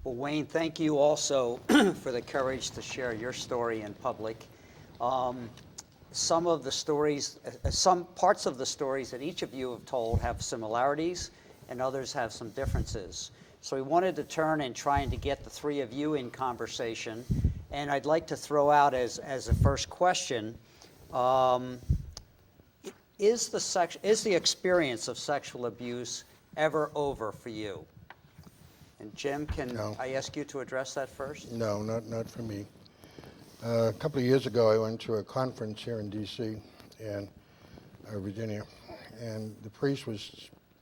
Well, Wayne, thank you also for the courage to share your story in public. Some of the stories, some parts of the stories that each of you have told have similarities, and others have some differences. So we wanted to turn and trying to get the three of you in conversation. And I'd like to throw out as a first question, is the experience of sexual abuse ever over for you? And Jim, can No. I ask you to address that first? No, not for me. A couple of years ago, I went to a conference here in D.C. and Virginia, and the priest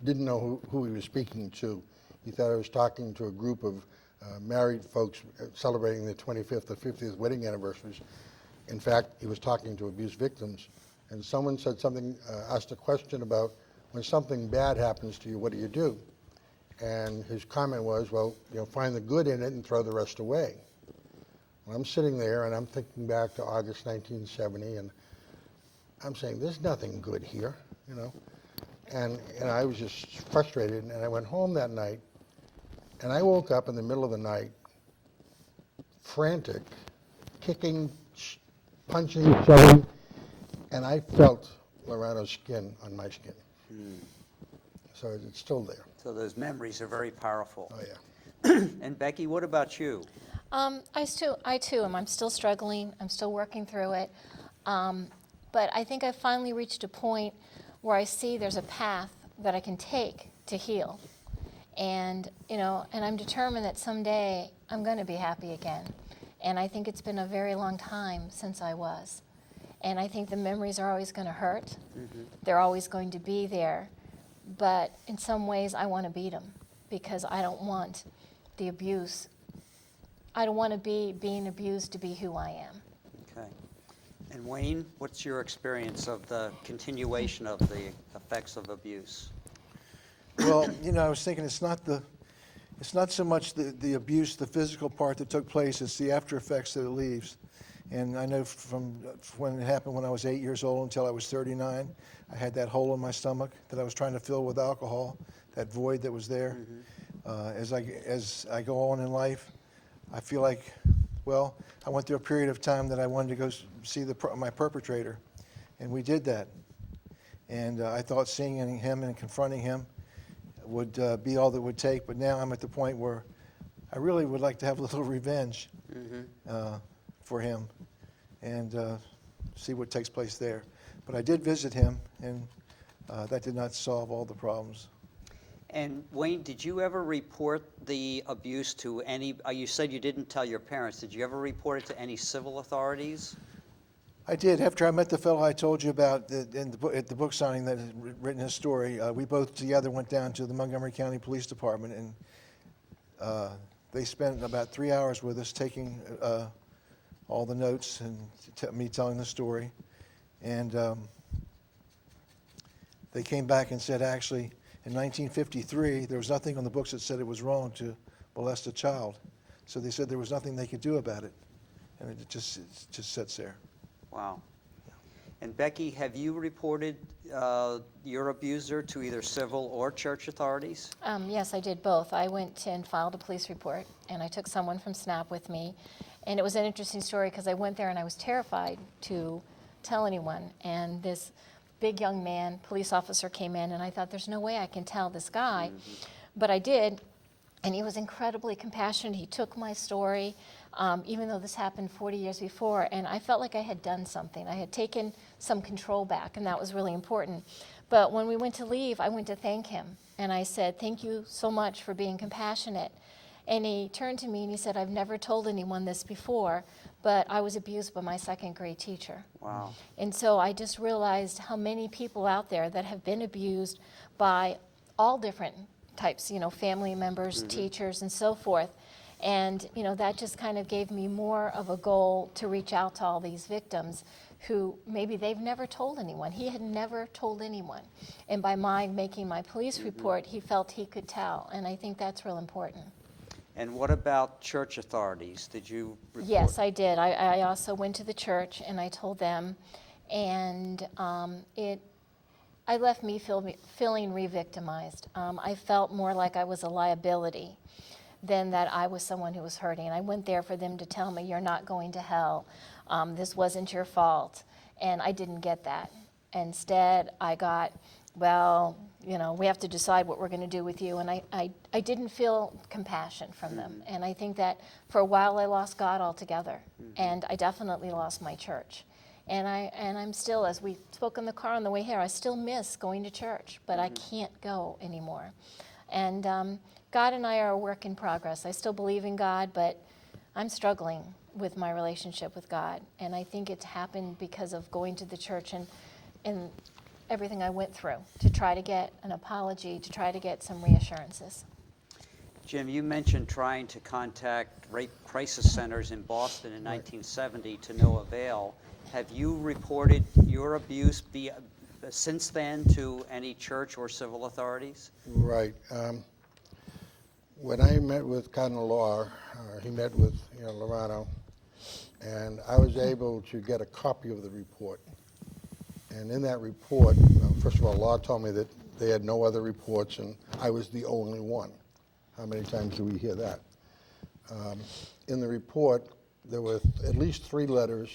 didn't know who he was speaking to. He thought I was talking to a group of married folks celebrating their 25th or 50th wedding anniversaries. In fact, he was talking to abuse victims. And someone said something, asked a question about when something bad happens to you, what do you do? And his comment was, well, find the good in it and throw the rest away. Well, I'm sitting there and I'm thinking back to August 1970, and I'm saying, there's nothing good here, And I was just frustrated, and I went home that night, and I woke up in the middle of the night, frantic, kicking, punching, shoving, and I felt Lorano's skin on my skin. So it's still there. So those memories are very powerful. Oh, yeah. And Becky, what about you? I too am. I'm still struggling. I'm still working through it. But I think I finally reached a point where I see there's a path that I can take to heal. And, and I'm determined that someday I'm going to be happy again. And I think it's been a very long time since I was. And I think the memories are always going to hurt. Mm-hmm. They're always going to be there. But in some ways, I want to beat them because I don't want the abuse. I don't want to be being abused to be who I am. Okay. And Wayne, what's your experience of the continuation of the effects of abuse? Well, I was thinking it's not so much the abuse, the physical part that took place, it's the after effects that it leaves. And I know from when it happened when I was 8 years old until I was 39, I had that hole in my stomach that I was trying to fill with alcohol, that void that was there. Mm-hmm. As I go on in life, I feel like, I went through a period of time that I wanted to go see my perpetrator, and we did that. And I thought seeing him and confronting him would be all that would take, but now I'm at the point where I really would like to have a little revenge for him and see what takes place there. But I did visit him, and that did not solve all the problems. And Wayne, did you ever report the abuse to any, you said you didn't tell your parents, did you ever report it to any civil authorities? I did. After I met the fellow I told you about at the book signing that had written his story, we both together went down to the Montgomery County Police Department, and they spent about 3 hours with us taking all the notes and me telling the story. And they came back and said, actually, in 1953, there was nothing on the books that said it was wrong to molest a child. So they said there was nothing they could do about it. And it just sits there. Wow. And Becky, have you reported your abuser to either civil or church authorities? Yes, I did both. I went and filed a police report, and I took someone from SNAP with me. And it was an interesting story because I went there and I was terrified to tell anyone. And this big young man, police officer, came in, and I thought, there's no way I can tell this guy. Mm-hmm. But I did, and he was incredibly compassionate. He took my story, even though this happened 40 years before, and I felt like I had done something. I had taken some control back, and that was really important. But when we went to leave, I went to thank him, and I said, thank you so much for being compassionate. And he turned to me and he said, I've never told anyone this before, but I was abused by my second grade teacher. Wow. And so I just realized how many people out there that have been abused by all different types, family members, mm-hmm. teachers, and so forth. And, that just kind of gave me more of a goal to reach out to all these victims who maybe they've never told anyone. He had never told anyone. And by my making my police mm-hmm. report, he felt he could tell. And I think that's real important. And what about church authorities? Did you report? Yes, I did. I also went to the church and I told them, and I left me feeling re-victimized. I felt more like I was a liability than that I was someone who was hurting. And I went there for them to tell me, you're not going to hell. This wasn't your fault. And I didn't get that. Instead, I got, well, you know, we have to decide what we're going to do with you. And I didn't feel compassion from them. And I think that for a while I lost God altogether. And I definitely lost my church. And I'm still, as we spoke in the car on the way here, I still miss going to church, but I can't go anymore. And God and I are a work in progress. I still believe in God, but I'm struggling with my relationship with God. And I think it's happened because of going to the church and everything I went through to try to get an apology, to try to get some reassurances. Jim, you mentioned trying to contact rape crisis centers in Boston in 1970 to no avail. Have you reported your abuse since then to any church or civil authorities? Right. When I met with Cardinal Law, he met with Lorano, and I was able to get a copy of the report. And in that report, first of all, Law told me that they had no other reports, and I was the only one. How many times do we hear that? In the report, there were at least 3 letters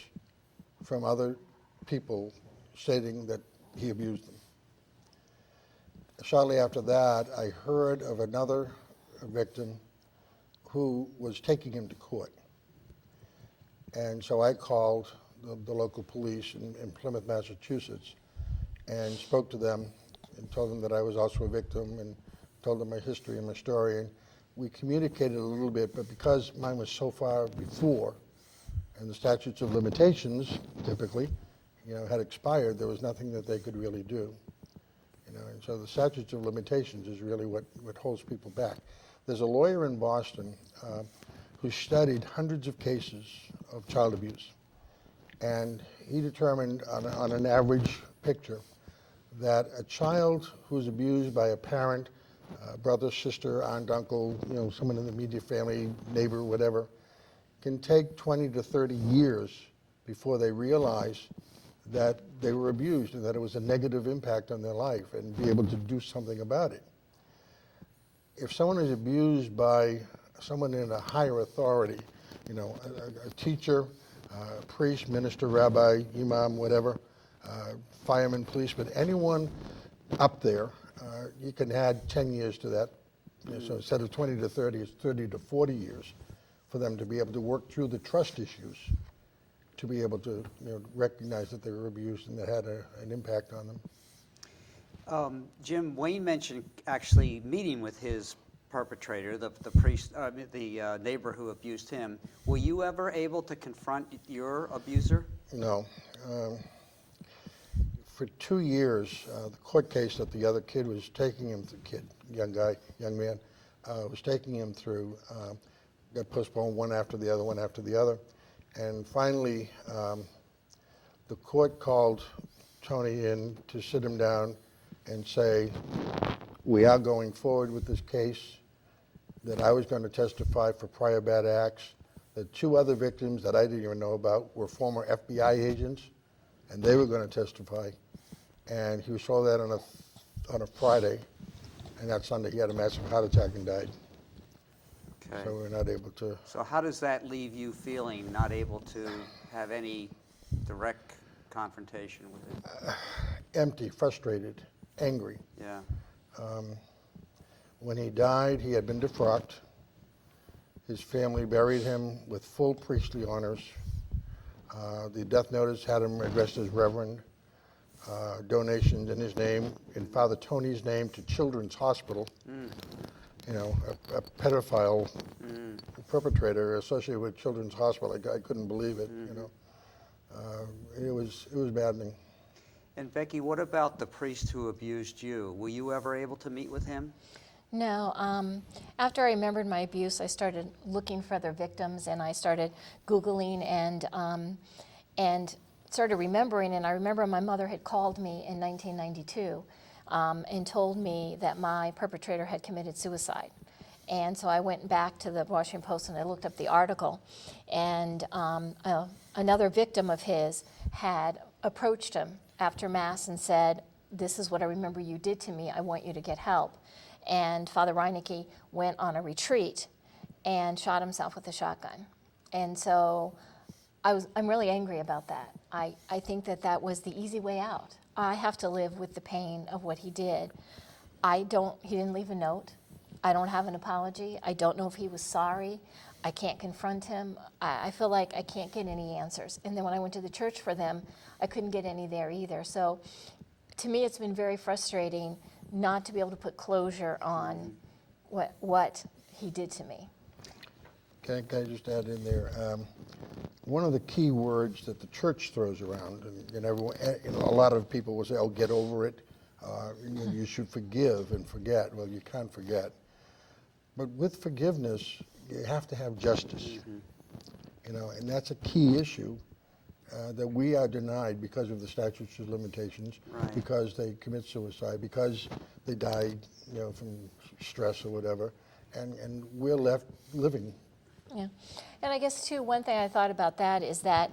from other people stating that he abused them. Shortly after that, I heard of another victim who was taking him to court. And so I called the local police in Plymouth, Massachusetts, and spoke to them and told them that I was also a victim and told them my history and my story. And we communicated a little bit, but because mine was so far before, and the statutes of limitations typically, had expired, there was nothing that they could really do. And so the statutes of limitations is really what holds people back. There's a lawyer in Boston who studied hundreds of cases of child abuse, and he determined on an average picture that a child who's abused by a parent, brother, sister, aunt, uncle, someone in the immediate family, neighbor, whatever, can take 20 to 30 years before they realize that they were abused and that it was a negative impact on their life and be able to do something about it. If someone is abused by someone in a higher authority, a teacher, priest, minister, rabbi, imam, whatever, fireman, policeman, anyone up there, you can add 10 years to that. So instead of 20 to 30, it's 30 to 40 years for them to be able to work through the trust issues, to be able to recognize that they were abused and that had an impact on them. Jim, Wayne mentioned actually meeting with his perpetrator, the priest, the neighbor who abused him. Were you ever able to confront your abuser? No. For 2 years, the court case that the other kid was taking him through, young man, was taking him through, got postponed one after the other. And finally, the court called Tony in to sit him down and say, we are going forward with this case, that I was going to testify for prior bad acts, that 2 other victims that I didn't even know about were former FBI agents, and they were going to testify. And he saw that on a Friday, and that Sunday he had a massive heart attack and died. Okay. So we're not able to. So how does that leave you feeling, not able to have any direct confrontation with it? Empty, frustrated, angry. Yeah. When he died, he had been defrocked. His family buried him with full priestly honors. The death notice had him addressed as Reverend. Donations in his name, in Father Tony's name, to Children's Hospital. A pedophile perpetrator associated with Children's Hospital. I couldn't believe it. It was maddening. And Becky, what about the priest who abused you? Were you ever able to meet with him? No. After I remembered my abuse, I started looking for other victims, and I started Googling and started remembering. And I remember my mother had called me in 1992 and told me that my perpetrator had committed suicide. And so I went back to the Washington Post and I looked up the article. And another victim of his had approached him after Mass and said, "This is what I remember you did to me. I want you to get help." And Father Reinecke went on a retreat and shot himself with a shotgun. And so I'm really angry about that. I think that that was the easy way out. I have to live with the pain of what he did. He didn't leave a note. I don't have an apology. I don't know if he was sorry. I can't confront him. I feel like I can't get any answers. And then when I went to the church for them, I couldn't get any there either. So to me, it's been very frustrating not to be able to put closure on what he did to me. Can I just add in there? One of the key words that the church throws around, and everyone, a lot of people will say, "Oh, get over it. You should forgive and forget." Well, you can't forget. But with forgiveness, you have to have justice. And that's a key issue that we are denied because of the statutes of limitations, Right. because they commit suicide, because they died, from stress or whatever, and we're left living. Yeah. And I guess, too, one thing I thought about that is that,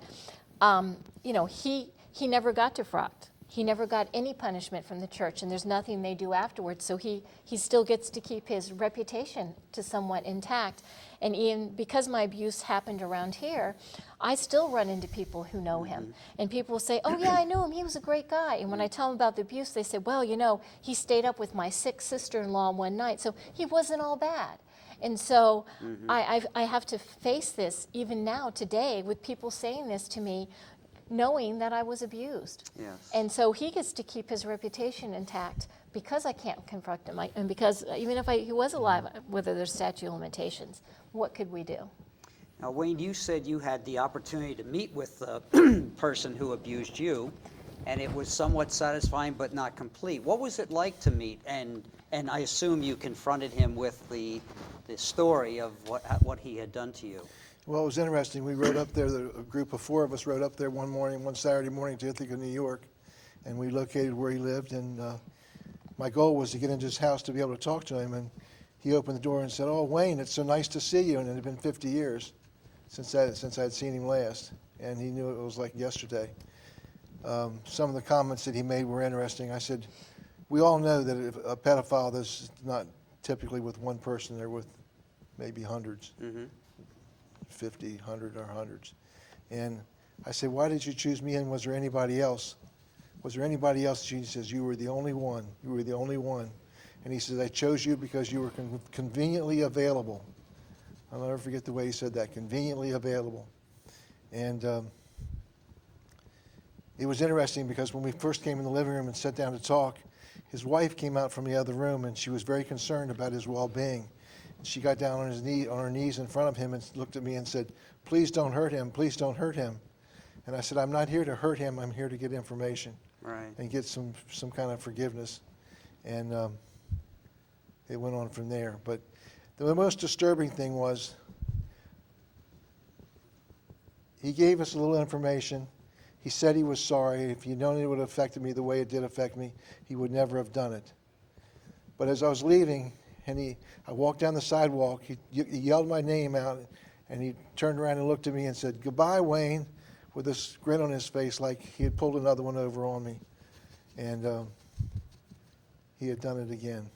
he never got defrocked. He never got any punishment from the church, and there's nothing they do afterwards. So he still gets to keep his reputation to somewhat intact. And Ian, because my abuse happened around here, I still run into people who know him. And people will say, "Oh, yeah, I knew him. He was a great guy." And when I tell them about the abuse, they say, "Well, he stayed up with my sick sister-in-law one night, so he wasn't all bad." And so I have to face this even now, today, with people saying this to me, knowing that I was abused. Yes. And so he gets to keep his reputation intact because I can't confront him. And because even if he was alive, whether there's statute of limitations, what could we do? Now, Wayne, you said you had the opportunity to meet with the person who abused you, and it was somewhat satisfying but not complete. What was it like to meet? And I assume you confronted him with the story of what he had done to you. Well, it was interesting. We rode up there, a group of 4 of us rode up there one Saturday morning to Ithaca, New York, and we located where he lived. And my goal was to get into his house to be able to talk to him. And he opened the door and said, "Oh, Wayne, it's so nice to see you." And it had been 50 years since I'd seen him last, and he knew it was like yesterday. Some of the comments that he made were interesting. I said, "We all know that if a pedophile is not typically with one person, they're with maybe hundreds." 50, 100, or hundreds. And I said, "Why did you choose me, and was there anybody else? Was there anybody else?" She says, "You were the only one. You were the only one." And he says, "I chose you because you were conveniently available." I'll never forget the way he said that, conveniently available. And it was interesting because when we first came in the living room and sat down to talk, his wife came out from the other room, and she was very concerned about his well-being. She got down on her knees in front of him and looked at me and said, "Please don't hurt him. Please don't hurt him." And I said, "I'm not here to hurt him. I'm here to get information." Right. And get some kind of forgiveness. And it went on from there. But the most disturbing thing was he gave us a little information. He said he was sorry. If he'd known it would have affected me the way it did affect me, he would never have done it. But as I was leaving, and I walked down the sidewalk, he yelled my name out, and he turned around and looked at me and said, "Goodbye, Wayne," with this grin on his face like he had pulled another one over on me. And he had done it again.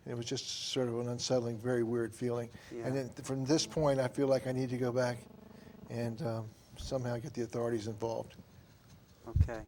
It was just sort of an unsettling, very weird feeling. Yeah. And then from this point, I feel like I need to go back and somehow get the authorities involved. Okay.